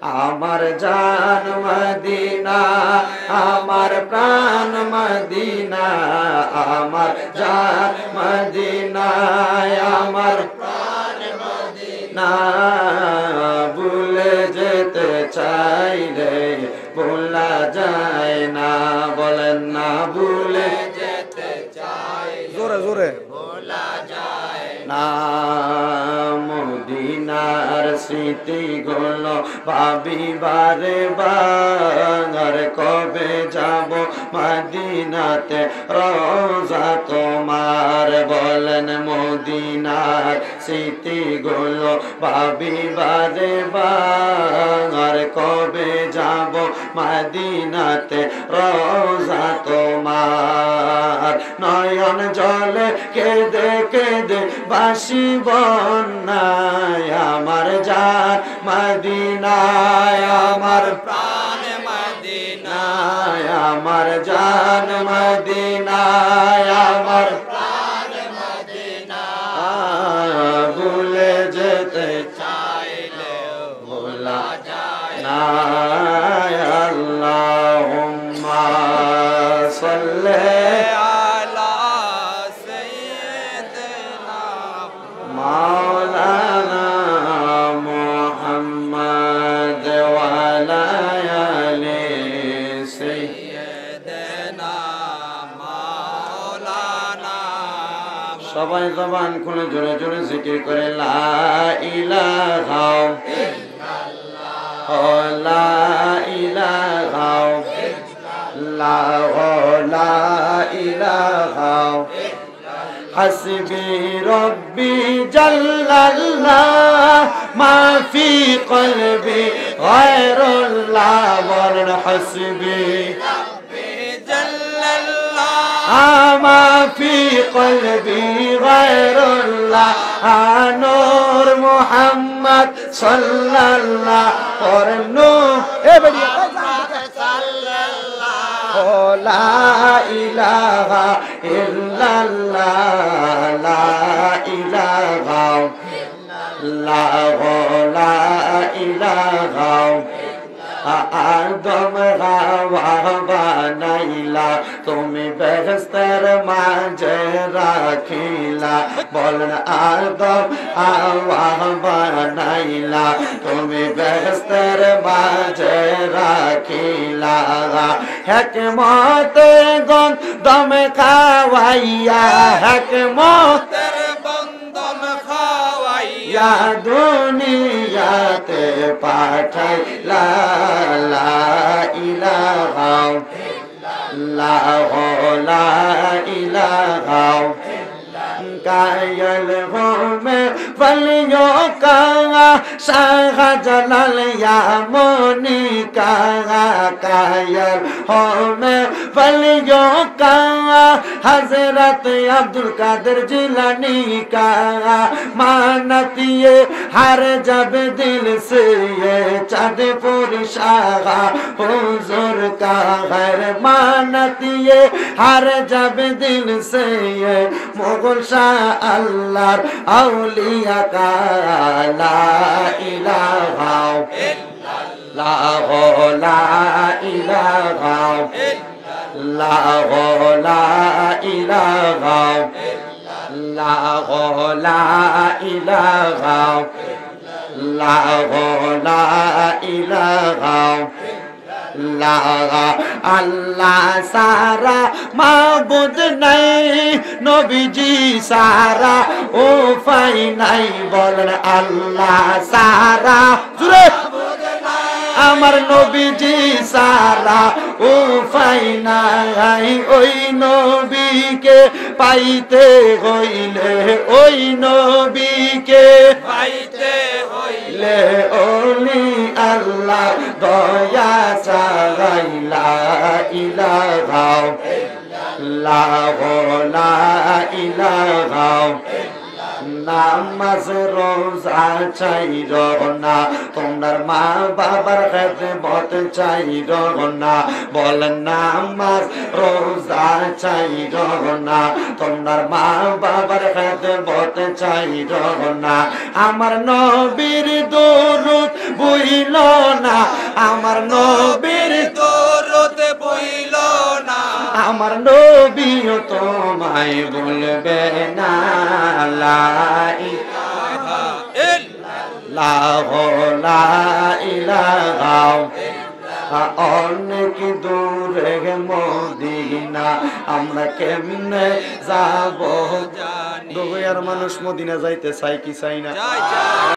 আমার জান মদিনা আমার প্রাণ মদিনা আমার জান মদিনা আমার প্রাণ মদিনা ভুলে যেতে চাইলে ভোলা যায় না বলেন না ভুলে যেতে চাই জোরে জোরে ভোলা যায় না মদিনার স্মৃতিগুলো ভাবি বারে বার কবে যাব মদিনাতে রোজা তোমার বলেন মদিনার স্মৃতিগুলো ভাবি বারে বার কবে যাব মদিনাতে রোজা তোমার নয়ন জলে কেঁদে কেঁদে বাসি বন্যায় আমার জান মদিনায় আমার প্রাণ মদিনায় আমার জান মদিনায় আমার প্রাণ মদিনায় ভুলে যেতে চাইলে ভোলা যায় না আল্লাহুম্মা সাল্লি مولانا محمد وعلى آل سيدنا مولانا সবাই জবান খুলে জোরে জোরে জিকির করে লা ইলাহা ইল্লাল্লাহ লা ইলাহা ইল্লাল্লাহ লা ইলাহা حسبي ربي جل الله ما في قلبي غير الله ورن حسبي ربي جل الله ما في قلبي غير الله نور محمد صلى الله ورنور لا إله إلا الله لا إله إلا الله لا إله আদম হাওয়া বানাইলা তুমি বেহেশতের মাঝে রাখিলা বলেন আদম হাওয়া বানাইলা তুমি বেহেশতের মাঝে রাখিলা হিকমতে গন্ধম খাওয়াইয়া হিকমতের গন্ধম খাওয়াইয়া দুনিয়াতে পাঠাইলা লা ইলাহা ইল্লাল্লাহ লা ইলাহা कायल हो में वलियों का शाह जलाल या मोनी का कायल हो में वलियों का हजरत अब्दुल कादिर जिलानी का मानतिए हर जब दिल से ये चाँदपुर शाह हुजूर का हर मानतिए हर जब दिल से ये मुगल शाह अल्लाह औलिया का ला इलाहा इल्लल्लाह ला इलाहा इल्लल्लाह ला इलाहा इल्लल्लाह ला इलाहा इल्लल्लाह ला इलाहा अल्लाह सारा माबुद नहीं नबीजी सारा ओ फाई नहीं बोलन अल्लाह सारा जुरे আমার নবীজি সারা ও ফাই নাই ওই নবীকে পাইতে হইলে ওই নবীকে পাইতে হইলে ওলি আল্লাহ দয়া চাইলা ইলাহা ইল্লাল্লাহ লা ইলাহা নামাজ রোজা চাইর না তোমার মা বাবার খেদমত চাইর না বলেন নামাজ রোজা চাইর না তোমার মা বাবার খেদমত চাইর না আমার নবীর দরুদ বুইল না আমার নবীর দরদ বইল না আমার নবীও তোমায় বলবে না লা ইলাহা ইল্লাল্লাহ অনেক দূরে মদিনা আমরা কেমনে যাব দুনিয়ার মানুষ মদিনা যাইতে চাই কি চাই না